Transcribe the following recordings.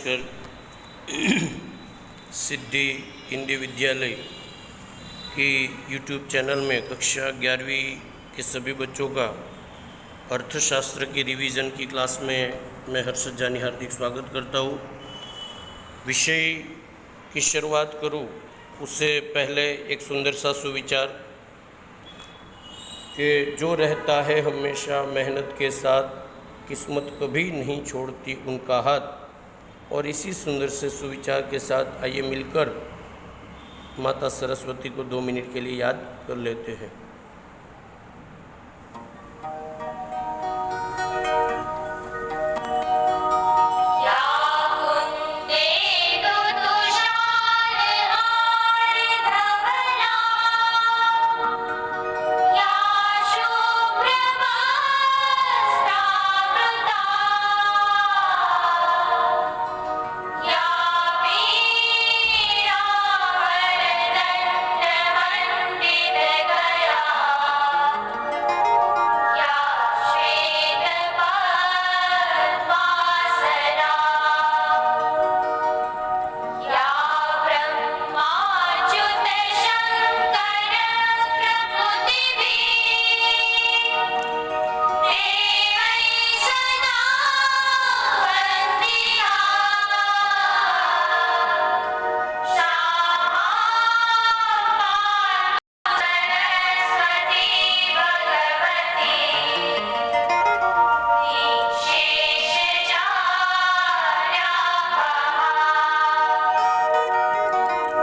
नमस्कार। सिद्धि हिंदी विद्यालय की यूट्यूब चैनल में कक्षा 11वीं के सभी बच्चों का अर्थशास्त्र की रिवीजन की क्लास में मैं हर्षद जानी हार्दिक स्वागत करता हूँ। विषय की शुरुआत करूँ उससे पहले एक सुंदर सा सुविचार कि जो रहता है हमेशा मेहनत के साथ, किस्मत कभी नहीं छोड़ती उनका हाथ। और इसी सुंदर से सुविचार के साथ आइए मिलकर माता सरस्वती को 2 मिनट के लिए याद कर लेते हैं।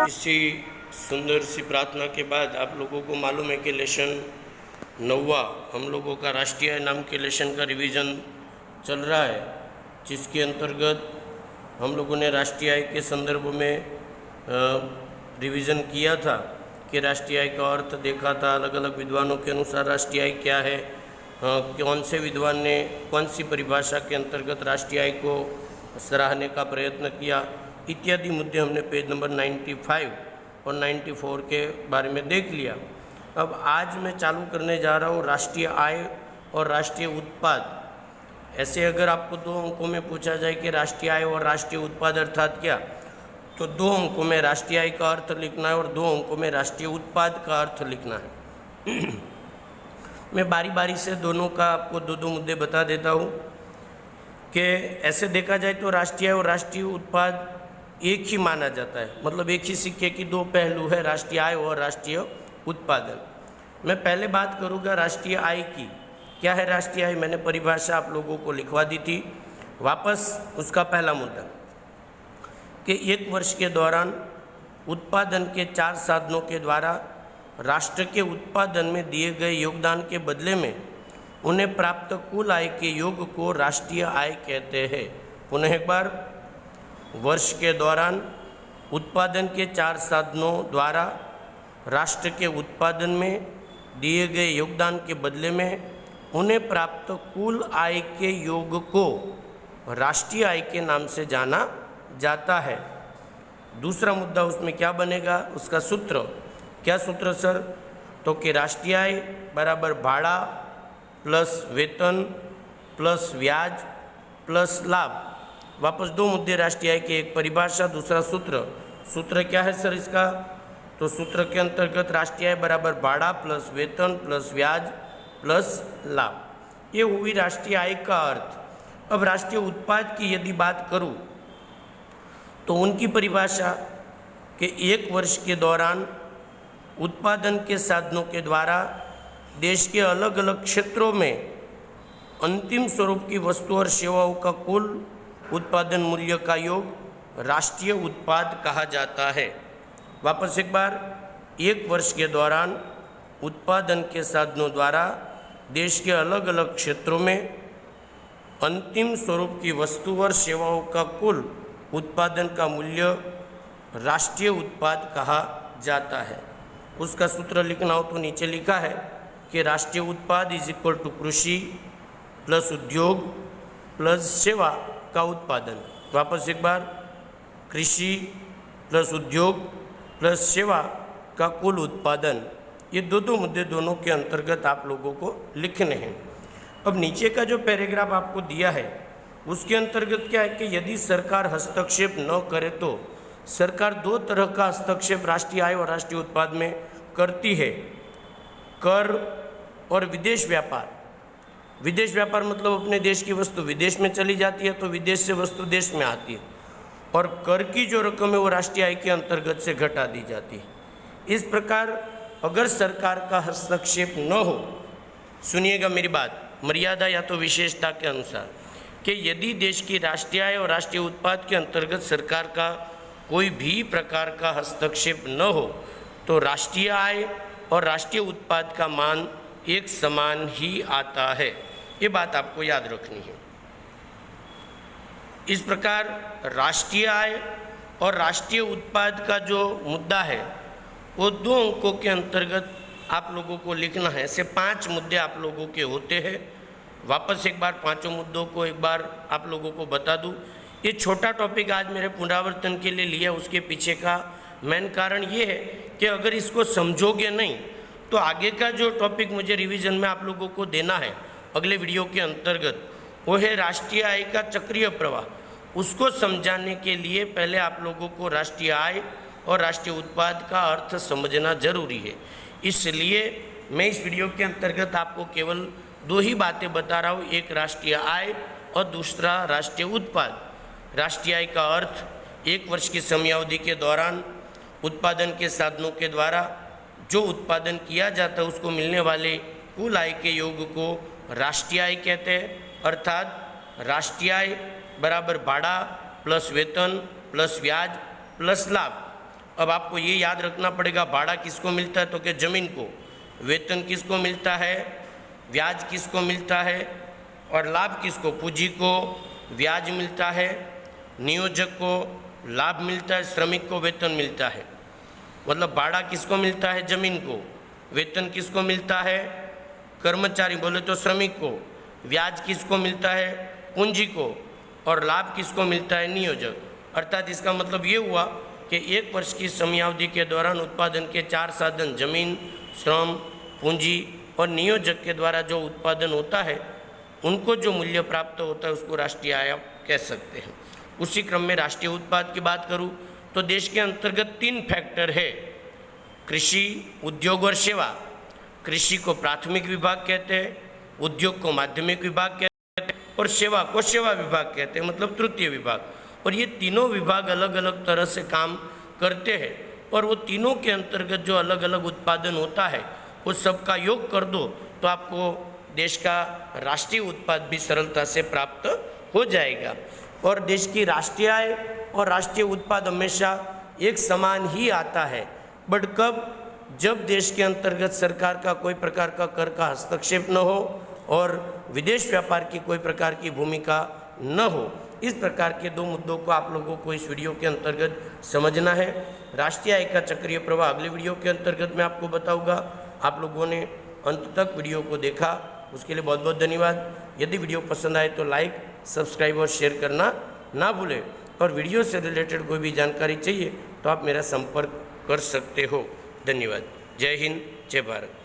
इसी सुंदर सी प्रार्थना के बाद आप लोगों को मालूम है कि लेसन 9वां हम लोगों का राष्ट्रीय आय नाम के लेसन का रिवीजन चल रहा है, जिसके अंतर्गत हम लोगों ने राष्ट्रीय आय के संदर्भ में रिवीजन किया था कि राष्ट्रीय आय का अर्थ देखा था। अलग अलग विद्वानों के अनुसार राष्ट्रीय आय क्या है, कौन से विद्वान ने कौन सी परिभाषा के अंतर्गत राष्ट्रीय आय को सराहने का प्रयत्न किया, इत्यादि मुद्दे हमने पेज नंबर 95 और 94 के बारे में देख लिया। अब आज मैं चालू करने जा रहा हूँ राष्ट्रीय आय और राष्ट्रीय उत्पाद। ऐसे अगर आपको 2 अंकों में पूछा जाए कि राष्ट्रीय आय और राष्ट्रीय उत्पाद अर्थात क्या, तो 2 अंकों में राष्ट्रीय आय का अर्थ लिखना है और 2 अंकों में राष्ट्रीय उत्पाद का अर्थ लिखना है। मैं बारी बारी से दोनों का आपको 2 मुद्दे बता देता हूँ कि ऐसे देखा जाए तो राष्ट्रीय आय और राष्ट्रीय उत्पाद एक ही माना जाता है, मतलब एक ही सिक्के की 2 पहलू है, राष्ट्रीय आय और राष्ट्रीय उत्पादन। मैं पहले बात करूँगा राष्ट्रीय आय की। क्या है राष्ट्रीय आय? मैंने परिभाषा आप लोगों को लिखवा दी थी। वापस उसका पहला मुद्दा कि 1 वर्ष के दौरान उत्पादन के 4 साधनों के द्वारा राष्ट्र के उत्पादन में दिए गए योगदान के बदले में उन्हें प्राप्त कुल आय के योग को राष्ट्रीय आय कहते हैं। पुनः एक बार, वर्ष के दौरान उत्पादन के 4 साधनों द्वारा राष्ट्र के उत्पादन में दिए गए योगदान के बदले में उन्हें प्राप्त कुल आय के योग को राष्ट्रीय आय के नाम से जाना जाता है। दूसरा मुद्दा उसमें क्या बनेगा, उसका सूत्र। क्या सूत्र सर? तो कि राष्ट्रीय आय बराबर भाड़ा प्लस वेतन प्लस ब्याज प्लस लाभ। वापस 2 मुद्दे राष्ट्रीय आय के, एक परिभाषा दूसरा सूत्र। सूत्र क्या है सर इसका? तो सूत्र के अंतर्गत राष्ट्रीय आय बराबर भाड़ा प्लस वेतन प्लस ब्याज प्लस लाभ। ये हुई राष्ट्रीय आय का अर्थ। अब राष्ट्रीय उत्पाद की यदि बात करूं तो उनकी परिभाषा कि 1 वर्ष के दौरान उत्पादन के साधनों के द्वारा देश के अलग अलग क्षेत्रों में अंतिम स्वरूप की वस्तु और सेवाओं का कुल उत्पादन मूल्य का योग राष्ट्रीय उत्पाद कहा जाता है। वापस एक बार, 1 वर्ष के दौरान उत्पादन के साधनों द्वारा देश के अलग अलग क्षेत्रों में अंतिम स्वरूप की वस्तु और सेवाओं का कुल उत्पादन का मूल्य राष्ट्रीय उत्पाद कहा जाता है। उसका सूत्र लिखना हो तो नीचे लिखा है कि राष्ट्रीय उत्पाद इज इक्वल टू कृषि प्लस उद्योग प्लस सेवा का उत्पादन। वापस एक बार, कृषि प्लस उद्योग प्लस सेवा का कुल उत्पादन। ये 2 मुद्दे दोनों के अंतर्गत आप लोगों को लिखने हैं। अब नीचे का जो पैराग्राफ आपको दिया है उसके अंतर्गत क्या है कि यदि सरकार हस्तक्षेप न करे तो सरकार दो तरह का हस्तक्षेप राष्ट्रीय आय और राष्ट्रीय उत्पाद में करती है, कर और विदेश व्यापार। विदेश व्यापार मतलब अपने देश की वस्तु विदेश में चली जाती है तो विदेश से वस्तु देश में आती है, और कर की जो रकम है वो राष्ट्रीय आय के अंतर्गत से घटा दी जाती है। इस प्रकार अगर सरकार का हस्तक्षेप न हो, सुनिएगा मेरी बात, मर्यादा या तो विशेषता के अनुसार, कि यदि देश की राष्ट्रीय आय और राष्ट्रीय उत्पाद के अंतर्गत सरकार का कोई भी प्रकार का हस्तक्षेप न हो तो राष्ट्रीय आय और राष्ट्रीय उत्पाद का मान एक समान ही आता है। ये बात आपको याद रखनी है। इस प्रकार राष्ट्रीय आय और राष्ट्रीय उत्पाद का जो मुद्दा है वो दो अंकों के अंतर्गत आप लोगों को लिखना है। ऐसे 5 मुद्दे आप लोगों के होते हैं। वापस एक बार 5 मुद्दों को एक बार आप लोगों को बता दूं। ये छोटा टॉपिक आज मेरे पुनरावर्तन के लिए लिया, उसके पीछे का मेन कारण ये है कि अगर इसको समझोगे नहीं तो आगे का जो टॉपिक मुझे रिवीजन में आप लोगों को देना है अगले वीडियो के अंतर्गत, वो है राष्ट्रीय आय का चक्रीय प्रवाह। उसको समझाने के लिए पहले आप लोगों को राष्ट्रीय आय और राष्ट्रीय उत्पाद का अर्थ समझना जरूरी है। इसलिए मैं इस वीडियो के अंतर्गत आपको केवल 2 ही बातें बता रहा हूँ, एक राष्ट्रीय आय और दूसरा राष्ट्रीय उत्पाद। राष्ट्रीय आय का अर्थ 1 वर्ष की समयावधि के दौरान उत्पादन के साधनों के द्वारा जो उत्पादन किया जाता है उसको मिलने वाले कुल आय के योग को राष्ट्रीय आय कहते हैं। अर्थात राष्ट्रीय आय बराबर भाड़ा प्लस वेतन प्लस ब्याज प्लस लाभ। अब आपको ये याद रखना पड़ेगा, भाड़ा किसको मिलता है तो कि ज़मीन को, वेतन किसको मिलता है, ब्याज किसको मिलता है, और लाभ किसको, पूंजी को ब्याज मिलता है, नियोजक को लाभ मिलता है, श्रमिक को वेतन मिलता है। मतलब भाड़ा किसको मिलता है, ज़मीन को, वेतन किसको मिलता है, कर्मचारी बोले तो श्रमिक को, ब्याज किसको मिलता है, पूंजी को, और लाभ किसको मिलता है, नियोजक। अर्थात इसका मतलब ये हुआ कि 1 वर्ष की समयावधि के दौरान उत्पादन के 4 साधन जमीन, श्रम, पूंजी और नियोजक के द्वारा जो उत्पादन होता है उनको जो मूल्य प्राप्त होता है उसको राष्ट्रीय आय कह सकते हैं। उसी क्रम में राष्ट्रीय उत्पाद की बात करूं तो देश के अंतर्गत 3 फैक्टर है, कृषि, उद्योग और सेवा। कृषि को प्राथमिक विभाग कहते हैं, उद्योग को माध्यमिक विभाग कहते हैं और सेवा को सेवा विभाग कहते हैं, मतलब तृतीय विभाग। और ये तीनों विभाग अलग अलग तरह से काम करते हैं और वो तीनों के अंतर्गत जो अलग अलग उत्पादन होता है उस सब का योग कर दो तो आपको देश का राष्ट्रीय उत्पाद भी सरलता से प्राप्त हो जाएगा। और देश की राष्ट्रीय आय और राष्ट्रीय उत्पाद हमेशा एक समान ही आता है, बट कब, जब देश के अंतर्गत सरकार का कोई प्रकार का कर का हस्तक्षेप न हो और विदेश व्यापार की कोई प्रकार की भूमिका न हो। इस प्रकार के 2 मुद्दों को आप लोगों को इस वीडियो के अंतर्गत समझना है। राष्ट्रीय आय का चक्रीय प्रवाह अगले वीडियो के अंतर्गत मैं आपको बताऊंगा। आप लोगों ने अंत तक वीडियो को देखा, उसके लिए बहुत बहुत धन्यवाद। यदि वीडियो पसंद आए तो लाइक, सब्सक्राइब और शेयर करना ना भूलें। और वीडियो से रिलेटेड कोई भी जानकारी चाहिए तो आप मेरा संपर्क कर सकते हो। धन्यवाद। जय हिंद, जय भारत।